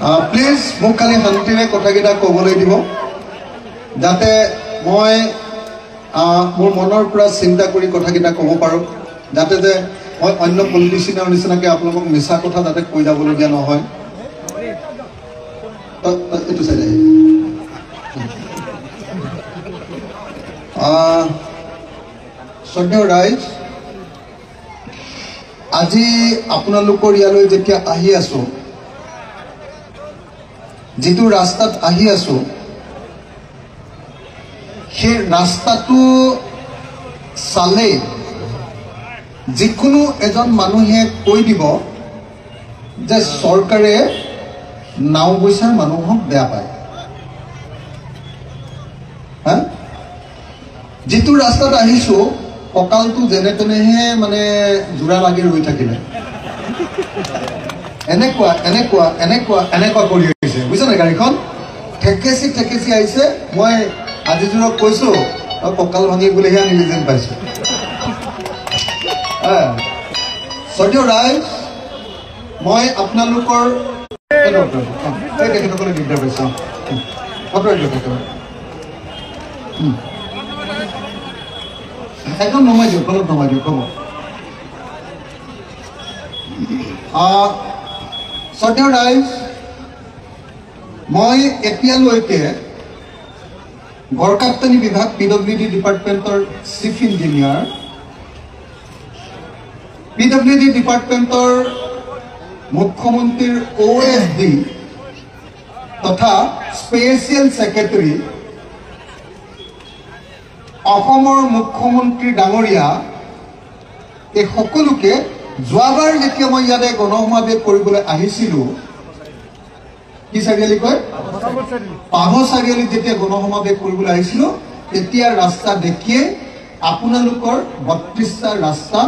Please মোক খালি শান্তিৰে কথাকেইটা ক'বলৈ দিব যাতে মই মোৰ মনৰ পৰা চিন্তা কৰি কথাকেইটা ক'ব পাৰোঁ যাতে যে মই অন্য পলিটিচিয়ানৰ নিচিনাকৈ আপোনালোকক মিছা কথা যাতে কৈ যাবলগীয়া নহয় এইটো চাইডে শ্ৰদ্ধেয় ৰাইজ আজি আপোনালোকৰ ইয়ালৈ যেতিয়া আহি আছোঁ যিটো ৰাস্তাত আহি আছোঁ সেই ৰাস্তাটো চালে যিকোনো এজন মানুহে কৈ দিব যে চৰকাৰে নাওবৈচাৰ মানুহক বেয়া পায় হা যিটো ৰাস্তাত আহিছোঁ কঁকালটো যেনে তেনেহে মানে জোৰা লাগি ৰৈ থাকিলে এনেকুৱা এনেকুৱা এনেকুৱা এনেকুৱা কৰি আহিছে বুজিছা নাই গাড়ীখন ঠেকেচি ঠেকেচি আহিছে মই আজিজোৰক কৈছোঁ কঁকাল ভাঙি বুলিহে আনিলি যেন পাইছোঁ শ্ৰদ্ধেয় ৰাইজ মই আপোনালোকৰ তেখেতসকলে দিগদাৰ পাইছোঁ একদম নমাই দিয়ক অলপ নমাই দিয়ক হ'ব শ্ৰদ্ধেয় ৰাইজ মই এতিয়ালৈকে গড়কাপ্তানি বিভাগ PWD ডিপাৰ্টমেণ্টৰ চিফ ইঞ্জিনিয়াৰ PWD ডিপাৰ্টমেণ্টৰ মুখ্যমন্ত্ৰীৰ OSD তথা স্পেচিয়েল ছেক্ৰেটাৰী অসমৰ মুখ্যমন্ত্ৰী ডাঙৰীয়া এই সকলোকে যোৱাবাৰ যেতিয়া মই ইয়াতে গণসমাৱেশ কৰিবলৈ আহিছিলোঁ কি চাৰিআলি কয় পাভ চাৰিআলিত যেতিয়া গণসমাৱেশ কৰিবলৈ আহিছিলোঁ তেতিয়া ৰাস্তা দেখিয়ে আপোনালোকৰ 32টা ৰাস্তা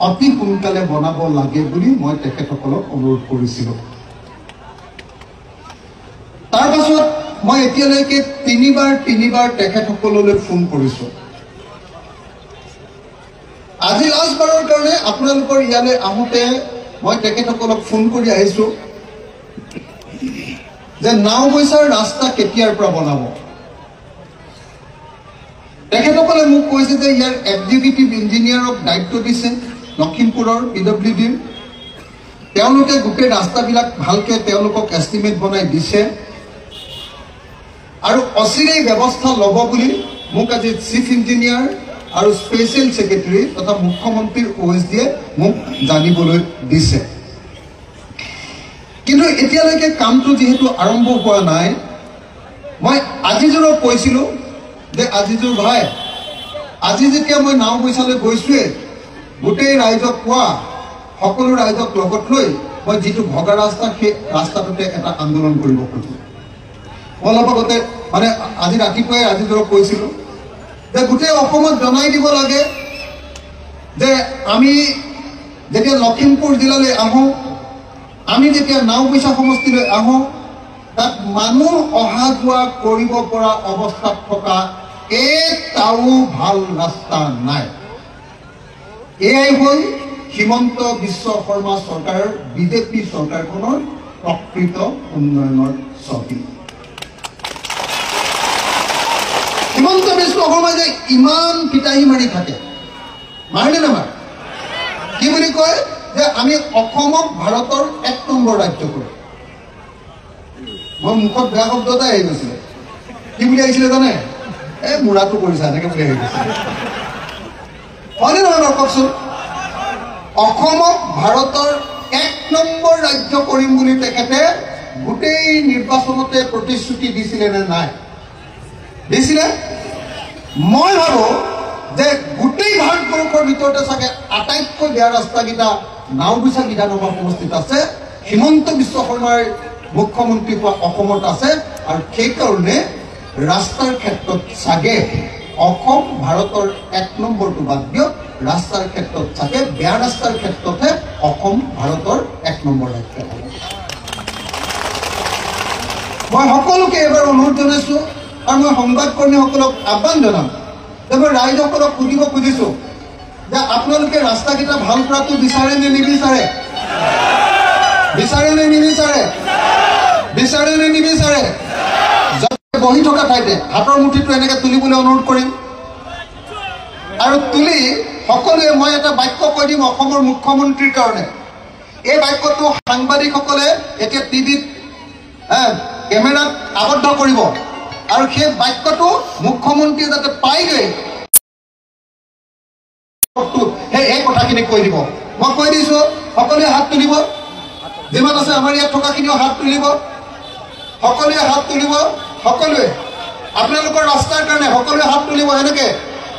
অতি সোনকালে বনাব লাগে বুলি মই তেখেতসকলক অনুৰোধ কৰিছিলোঁ তাৰ পাছত মই এতিয়ালৈকে তিনিবাৰ তেখেতসকললৈ ফোন কৰিছোঁ আজি লাষ্টবাৰৰ কাৰণে আপোনালোকৰ ইয়ালৈ আহোঁতে মই তেখেতসকলক ফোন কৰি আহিছোঁ যে নাওবৈচাৰ ৰাস্তা কেতিয়াৰ পৰা বনাব তেখেতসকলে মোক কৈছে যে ইয়াৰ এক্সিকিউটিভ ইঞ্জিনিয়াৰক দায়িত্ব দিছে লখিমপুৰৰ PWDৰ তেওঁলোকে গোটেই ৰাস্তাবিলাক ভালকৈ তেওঁলোকক এষ্টিমেট বনাই দিছে আৰু অচিৰেই ব্যৱস্থা ল'ব বুলি মোক আজি চিফ ইঞ্জিনিয়াৰ আৰু স্পেচিয়েল ছেক্ৰেটাৰী তথা মুখ্যমন্ত্ৰীৰ OSDয়ে মোক জানিবলৈ দিছে কিন্তু এতিয়ালৈকে কামটো যিহেতু আৰম্ভ হোৱা নাই মই আজিজোৰক কৈছিলোঁ যে আজিজোৰ ভাই আজি যেতিয়া মই নাওবৈচালৈ গৈছোঁৱে গোটেই ৰাইজক কোৱা সকলো ৰাইজক লগত লৈ মই যিটো ভগা ৰাস্তা সেই ৰাস্তাটোতে এটা আন্দোলন কৰিব খোজোঁ মই অলপ আগতে মানে আজি ৰাতিপুৱাই আজিজোৰক কৈছিলোঁ যে গোটেই অসমত জনাই দিব লাগে যে আমি যেতিয়া লখিমপুৰ জিলালৈ আহোঁ আমি যেতিয়া নাওবৈচা সমষ্টিলৈ আহোঁ তাত মানুহ অহা যোৱা কৰিব পৰা অৱস্থাত থকা এটাও ভাল ৰাস্তা নাই এয়াই হ'ল হিমন্ত বিশ্ব শৰ্মা চৰকাৰৰ বিজেপি চৰকাৰখনৰ প্ৰকৃত উন্নয়নৰ ছবি হিমন্ত বিশ্ব শৰ্মাই যে ইমান পিতাহী মাৰি থাকে মাৰেনে নামাৰে কি বুলি কয় যে আমি অসমক ভাৰতৰ 1 নম্বৰ ৰাজ্য কৰোঁ মই মুখত বেয়া শব্দ এটা আহি গৈছিলে কি বুলি আহিছিলে জানে মূৰাটো কৰিছা এনেকৈ বুলি আহি গৈছিলে হয়নে নহয় কওকচোন অসমক ভাৰতৰ 1 নম্বৰ ৰাজ্য কৰিম বুলি তেখেতে গোটেই নিৰ্বাচনতে প্ৰতিশ্ৰুতি দিছিলে নে নাই দিছিলে মই ভাবোঁ যে গোটেই ভাৰতবৰ্ষৰ ভিতৰতে চাগে আটাইতকৈ বেয়া ৰাস্তাকেইটা নাওবৈচা বিধানসভা সমষ্টিত আছে হিমন্ত বিশ্ব শৰ্মাৰ মুখ্যমন্ত্ৰী হোৱা অসমত আছে আৰু সেইকাৰণে ৰাস্তাৰ ক্ষেত্ৰত চাগে অসম ভাৰতৰ 1 নম্বৰটো বাদ দিয়ক ৰাস্তাৰ ক্ষেত্ৰত চাগে বেয়া ৰাস্তাৰ ক্ষেত্ৰতহে অসম ভাৰতৰ 1 নম্বৰ ৰাজ্য হ'ব মই সকলোকে এবাৰ অনুৰোধ জনাইছোঁ আৰু মই সংবাদকৰ্মীসকলক আহ্বান জনাম যে মই ৰাইজসকলক সুধিব খুজিছোঁ যে আপোনালোকে ৰাস্তাকেইটা ভাল কৰাটো বিচাৰে নে নিবিচাৰে বিচাৰে নে নিবিচাৰে বিচাৰে নে নিবিচাৰে? বহি থকা ঠাইতে হাতৰ মুঠিটো এনেকৈ তুলিবলৈ অনুৰোধ কৰিম। আৰু তুলি সকলোৱে মই এটা বাক্য কৈ দিম অসমৰ মুখ্যমন্ত্ৰীৰ কাৰণে। এই বাক্যটো সাংবাদিকসকলে এতিয়া টিভিত কেমেৰাত আবদ্ধ কৰিব আৰু সেই বাক্যটো মুখ্যমন্ত্ৰীয়ে যাতে পাইগৈ এই কথাখিনি কৈ দিব। মই কৈ দিছোঁ, সকলোৱে হাত তুলিব। যিমান আছে আমাৰ ইয়াত থকাখিনিও হাত তুলিব। সকলোৱে হাত তুলিব। সকলোৱে আপোনালোকৰ ৰাস্তাৰ কাৰণে সকলোৱে হাত তুলিব। এনেকৈ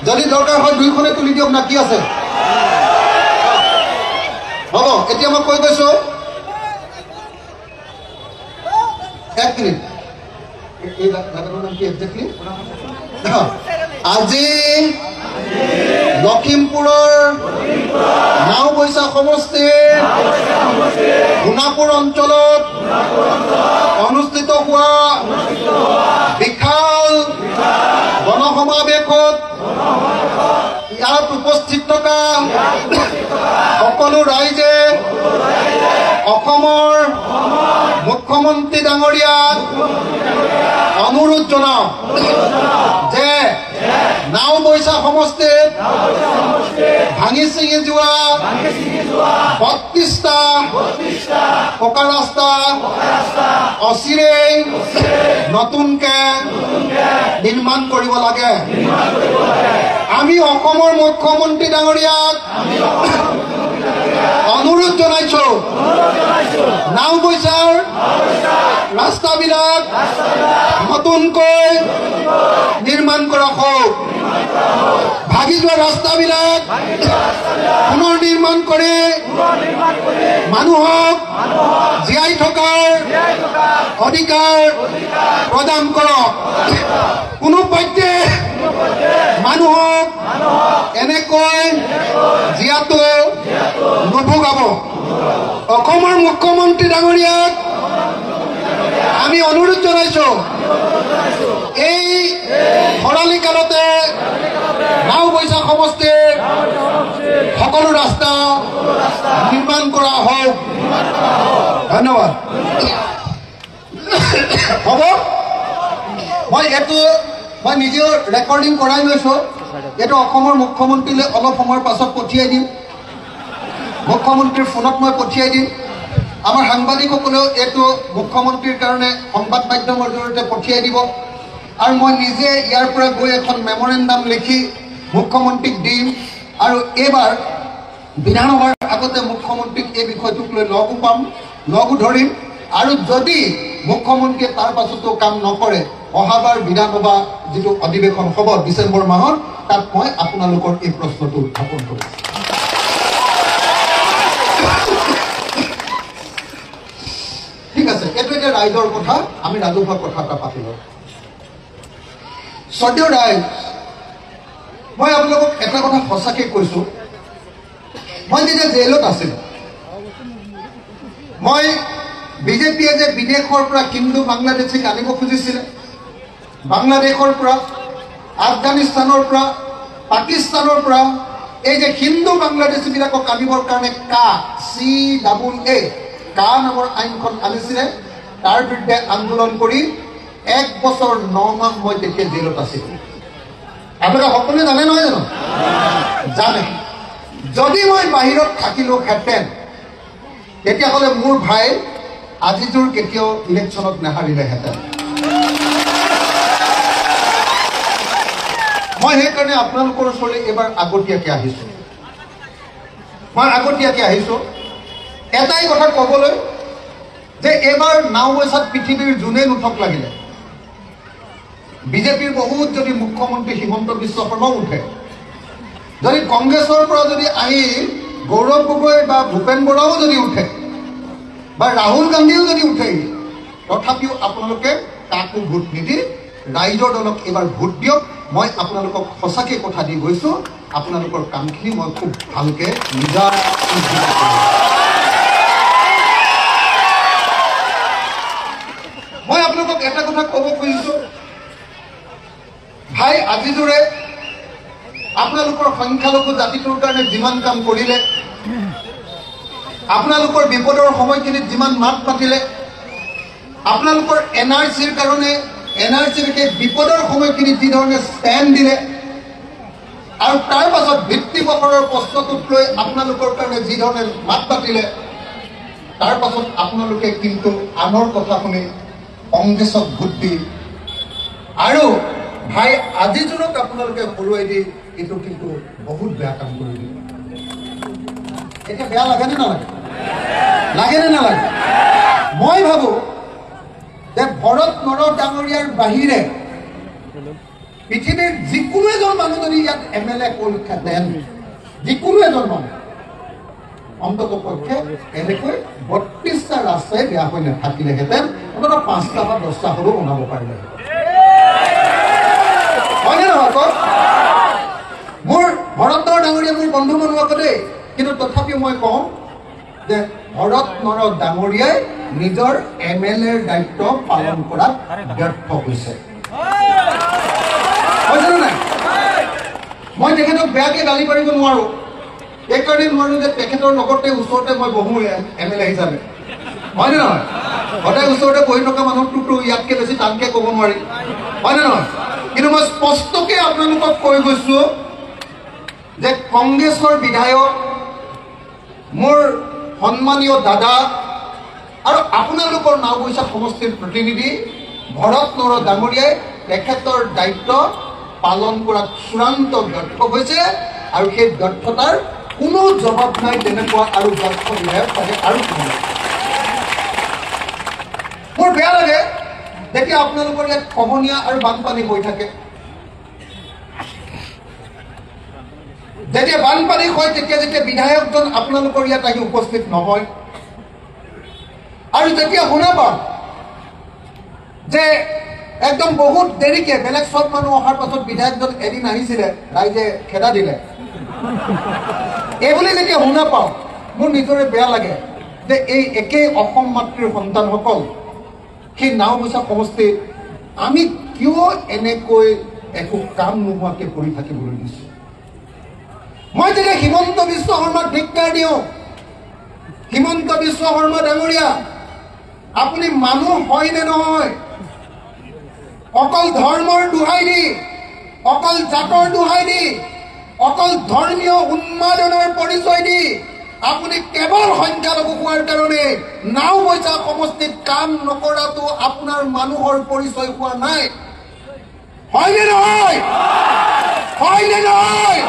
যদি দৰকাৰ হয় দুইখনে তুলি দিয়ক না, কি আছে? হ'ব, এতিয়া মই কৈ গৈছোঁ। এক মিনিট, এই জাগাটোৰ নাম কি একজেক্টলি? আজি লখিমপুৰৰ নাওবৈচা সমষ্টিৰ সোণাপুৰ অঞ্চলত অনুষ্ঠিত হোৱা বিশাল গণসমাৱেশত ইয়াত উপস্থিত থকা সকলো ৰাইজে অসমৰ মুখ্যমন্ত্ৰী ডাঙৰীয়াক অনুৰোধ জনাওঁ যে নাওবৈচা সমষ্টিত ভাঙি ছিঙি যোৱা 32টা পকা ৰাস্তা অচিৰেই নতুনকৈ নিৰ্মাণ কৰিব লাগে। আমি অসমৰ মুখ্যমন্ত্ৰী ডাঙৰীয়াক অনুৰোধ জনাইছোঁ, নাওবৈচাৰ ৰাস্তাবিলাক নতুনকৈ নিৰ্মাণ কৰা হওক। ভাগি যোৱা ৰাস্তাবিলাক পুনৰ নিৰ্মাণ কৰি মানুহক জীয়াই থকাৰ অধিকাৰ প্ৰদান কৰক। কোনো পধ্যে মানুহক এনেকৈ জীয়াটো নুভোগাব। অসমৰ মুখ্যমন্ত্ৰী ডাঙৰীয়াক আমি অনুৰোধ জনাইছোঁ, এই খৰালি কালতে নাওবৈচা সমষ্টিৰ সকলো ৰাস্তা নিৰ্মাণ কৰা হওক। ধন্যবাদ। হ'ব, মই নিজেও ৰেকৰ্ডিং কৰাই লৈছোঁ। এইটো অসমৰ মুখ্যমন্ত্ৰীলৈ অলপ সময়ৰ পাছত পঠিয়াই দিম। মুখ্যমন্ত্ৰীৰ ফোনত মই পঠিয়াই দিম। আমাৰ সাংবাদিকসকলেও এইটো মুখ্যমন্ত্ৰীৰ কাৰণে সংবাদ মাধ্যমৰ জৰিয়তে পঠিয়াই দিব। আৰু মই নিজে ইয়াৰ পৰা গৈ এখন মেমৰেণ্ডাম লিখি মুখ্যমন্ত্ৰীক দিম। আৰু এইবাৰ বিধানসভাৰ আগতে মুখ্যমন্ত্ৰীক এই বিষয়টোক লৈ লগো ধৰিম। আৰু যদি মুখ্যমন্ত্ৰীয়ে তাৰ পাছতো কাম নকৰে, অহাবাৰ বিধানসভা যিটো অধিৱেশন হ'ব ডিচেম্বৰ মাহত, তাত মই আপোনালোকৰ এই প্ৰশ্নটো উত্থাপন কৰিম। ঠিক আছে, এইটো এতিয়া ৰাইজৰ কথা, আমি ৰাজহুৱা কথা এটা পাতি লওঁ। শ্ৰদ্ধেয় ৰাইজ, মই আপোনালোকক এটা কথা সঁচাকৈ কৈছোঁ। মই যেতিয়া জেলত আছিলোঁ, মই বিজেপিয়ে যে বিদেশৰ পৰা হিন্দু বাংলাদেশীক আনিব খুজিছিলে, বাংলাদেশৰ পৰা, আফগানিস্তানৰ পৰা, পাকিস্তানৰ পৰা এই যে হিন্দু বাংলাদেশীবিলাকক আনিবৰ কাৰণে CAA নামৰ আইনখন আনিছিলে, তাৰ বিৰুদ্ধে আন্দোলন কৰি 1 বছৰ 9 মাহ মই তেতিয়া জেলত আছিলোঁ। আপোনালোকে সকলোৱে জানে নহয় জানো? জানে। যদি মই বাহিৰত থাকিলোহেঁতেন, তেতিয়াহ'লে মোৰ ভাই আজিজোৰ কেতিয়াও ইলেকশ্যনত নাহাৰিলেহেঁতেন। মই সেইকাৰণে আপোনালোকৰ ওচৰলৈ এইবাৰ আগতীয়াকৈ আহিছোঁ। এটাই কথা ক'বলৈ যে এইবাৰ নাওবৈচাত পৃথিৱীৰ যোনে নুঠক লাগিলে, বিজেপিৰ বহুত যদি মুখ্যমন্ত্ৰী হিমন্ত বিশ্ব শৰ্মাও উঠে, যদি কংগ্ৰেছৰ পৰা যদি আহি গৌৰৱ গগৈ বা ভূপেন বৰাও যদি উঠে, বা ৰাহুল গান্ধীও যদি উঠে, তথাপিও আপোনালোকে কাকো ভোট নিদি ৰাইজৰ দলক এইবাৰ ভোট দিয়ক। মই আপোনালোকক সঁচাকৈ কথা দি গৈছোঁ, আপোনালোকৰ কামখিনি মই খুব ভালকৈ নিজৰ মই আপোনালোকক এটা কথা ক'ব খুজিছোঁ, ভাই আজিজোৰে আপোনালোকৰ সংখ্যালঘু জাতিটোৰ কাৰণে যিমান কাম কৰিলে, আপোনালোকৰ বিপদৰ সময়খিনিত যিমান মাত মাতিলে, আপোনালোকৰ এনআৰচিৰ কাৰণে এনআৰচিৰ সেই বিপদৰ সময়খিনিত যি ধৰণে ষ্টেণ্ড দিলে আৰু তাৰ পাছত ভিত্তিপ্ৰস্তৰৰ প্ৰশ্নটোক লৈ আপোনালোকৰ কাৰণে যি ধৰণে মাত পাতিলে তাৰ পাছত আপোনালোকে কিন্তু আনৰ কথা শুনি কংগ্ৰেছক ভোট দি আৰু ভাই আজিজনক আপোনালোকে হৰুৱাই দি এইটো কিন্তু বহুত বেয়া কাম কৰি দিলে। এতিয়া বেয়া লাগেনে নালাগে? লাগেনে নালাগে? মই ভাবো যে ভৰত নৰহ ডাঙৰীয়াৰ বাহিৰে পৃথিৱীৰ যিকোনো এজন মানুহ যদি ইয়াত MLA পৰীক্ষা দেন, যিকোনো এজন মানুহ অন্তত পক্ষে এনেকৈ 32টা ৰাস্তাই বেয়া হৈ নাথাকিলেহেঁতেন, অন্ততঃ 5টা বা 10টা হ'লেও বনাব পাৰিলে। হয়নে নহয় কওক? মোৰ ভৰত নৰহ ডাঙৰীয়া মোৰ বন্ধু বনোৱাক দেই, কিন্তু তথাপিও মই কওঁ যে ভৰত নৰহ ডাঙৰীয়াই নিজৰ MLAৰ দায়িত্ব পালন কৰাত ব্যৰ্থ হৈছে। হয়নে নাই? মই তেখেতক বেয়াকে গালি পাৰিব নোৱাৰো, এইকাৰণে নোৱাৰো যে তেখেতৰ লগতে ওচৰতে মই বহো MLA হিচাপে। হয়নে নহয়? সদায় ওচৰতে বহি থকা মানুহটোতো ইয়াতকে বেছি টানকে ক'ব নোৱাৰি। হয়নে নহয়? কিন্তু মই স্পষ্টকে আপোনালোকক কৈ গৈছো যে কংগ্ৰেছৰ বিধায়ক, মোৰ সন্মানীয় দাদা আৰু আপোনালোকৰ নাওবৈচা সমষ্টিৰ প্ৰতিনিধি ভৰত নৰহ ডাঙৰীয়াই তেখেতৰ দায়িত্ব পালন কৰাত চূড়ান্ত ব্যৰ্থ হৈছে আৰু সেই ব্যৰ্থতাৰ কোনো জবাব নাই তেনেকুৱা আৰু জ্যেষ্ঠ বিধায়ক থাকে আৰু কোনো নাই। মোৰ বেয়া লাগে যেতিয়া আপোনালোকৰ ইয়াত খহনীয়া আৰু বানপানী হৈ থাকে। যেতিয়া বানপানী হয় যেতিয়া বিধায়কজন আপোনালোকৰ ইয়াত আহি উপস্থিত নহয় আৰু যেতিয়া শুনা পাওঁ যে একদম বহুত দেৰিকে বেলেগ সব মানুহ অহাৰ পাছত বিধায়কজন এদিন আহিছিলে, ৰাইজে খেদা দিলে, এইবুলি যেতিয়া শুনা পাওঁ মোৰ নিজৰে বেয়া লাগে যে এই একেই অসম মাতৃৰ সন্তানসকল সেই নাওবৈচা সমষ্টিত আমি কিয় এনেকৈ একো কাম নোহোৱাকে কৰি থাকিবলৈ দিছো। মই যেতিয়া হিমন্ত বিশ্ব শৰ্মাক ধিক্কাৰ দিওঁ, হিমন্ত বিশ্ব শৰ্মা ডাঙৰীয়া আপুনি মানুহ হয় নে নহয়? অকল ধৰ্মৰ দোহাই দি, অকল জাতৰ দোহাই দি, অকল ধৰ্মীয় উন্মাদনৰ পৰিচয় দি আপুনি কেৱল সংখ্যালঘু হোৱাৰ কাৰণে নাওবৈচা সমষ্টিত কাম নকৰাটো আপোনাৰ মানুহৰ পৰিচয় হোৱা নাই। হয়নে নহয়? হয়নে নহয়?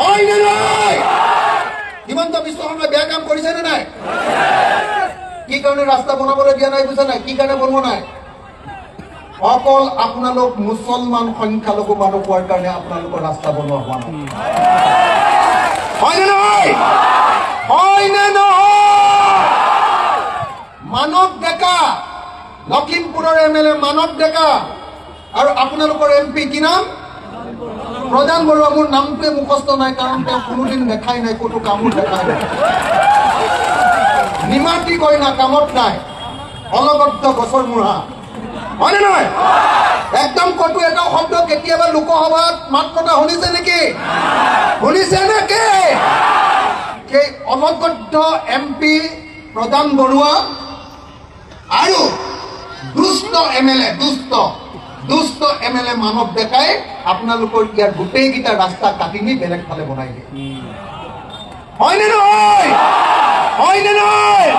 হয়নে নহয়? হিমন্ত বিশ্ব শৰ্মাই বেয়া কাম কৰিছে নে নাই? কি কাৰণে ৰাস্তা বনাবলৈ দিয়া নাই বুজা নাই? কি কাৰণে বনোৱা নাই? অকল আপোনালোক মুছলমান সংখ্যালঘু মানুহ হোৱাৰ কাৰণে আপোনালোকৰ ৰাস্তা বনোৱা হোৱা নাই। হয়নে নহয়? হয়নে নহয়? মানৱ ডেকা, লখিমপুৰৰ MLA মানৱ ডেকা আৰু আপোনালোকৰ MP কি নাম? প্ৰধান বৰুৱা। মোৰ নামটোৱে মুখস্থ নাই কাৰণ তেওঁ কোনোদিন দেখাই নাই, কোনো কামত দেখাই নাই। নিমাতি কয় না কামত নাই, অলগদ্ধ গছৰ মূঢ়া। হয়নে নহয়? একদম কতো এটা শব্দ কেতিয়াবা লোকসভাত মাত কথা শুনিছে নেকি? শুনিছে নেকি? সেই অলগদ্ধ MP প্ৰধান বৰুৱা আৰু দুষ্ট MLA, দুষ্ট MLA মানৱ ডেকাই আপোনালোকৰ ইয়াৰ গোটেইকেইটা ৰাস্তা কাটি নি বেলেগ ফালে বনাই দিয়ে। হয়নে নহয়? হয়নে নহয়?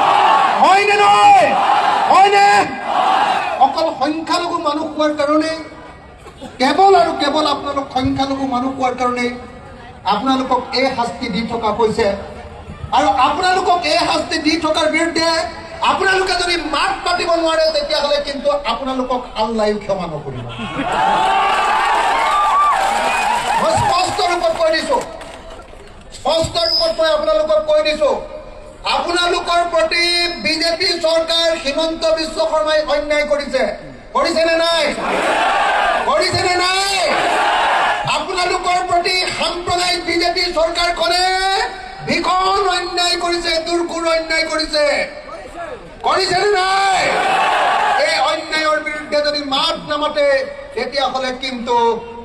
হয়নে নহয়? হয়নে? অকল সংখ্যালঘু মানুহ হোৱাৰ কাৰণে, কেৱল আৰু কেৱল আপোনালোক সংখ্যালঘু মানুহ হোৱাৰ কাৰণে আপোনালোকক এই শাস্তি দি থকা হৈছে আৰু আপোনালোকক এই শাস্তি দি থকাৰ বিৰুদ্ধে আপোনালোকে যদি মাত পাতিব নোৱাৰে তেতিয়াহ'লে কিন্তু আপোনালোকক আল্লাহও ক্ষমা নকৰিব। মই স্পষ্ট ৰূপত কৈ দিছো, স্পষ্ট ৰূপত মই আপোনালোকক কৈ দিছো, আপোনালোকৰ প্ৰতি বিজেপি চৰকাৰ হিমন্ত বিশ্ব শৰ্মাই অন্যায় কৰিছে। কৰিছে নে নাই? কৰিছে নে নাই? আপোনালোকৰ প্ৰতি সাম্প্ৰদায়িক বিজেপি চৰকাৰখনে ভীষণ অন্যায় কৰিছে, দুৰ্ঘোৰ অন্যায় কৰিছে। কৰিছে নে নাই? এই অন্যায়ৰ বিৰুদ্ধে যদি মাত নামাতে তেতিয়াহ'লে কিন্তু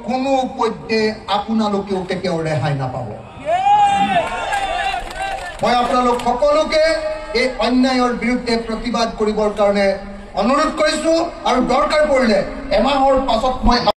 কোনো পধ্যে আপোনালোকেও কেতিয়াও ৰেহাই নাপাব। মই আপোনালোক সকলোকে এই অন্যায়ৰ বিৰুদ্ধে প্ৰতিবাদ কৰিবৰ কাৰণে অনুৰোধ কৰিছোঁ আৰু দৰকাৰ পৰিলে এমাহৰ পাছত মই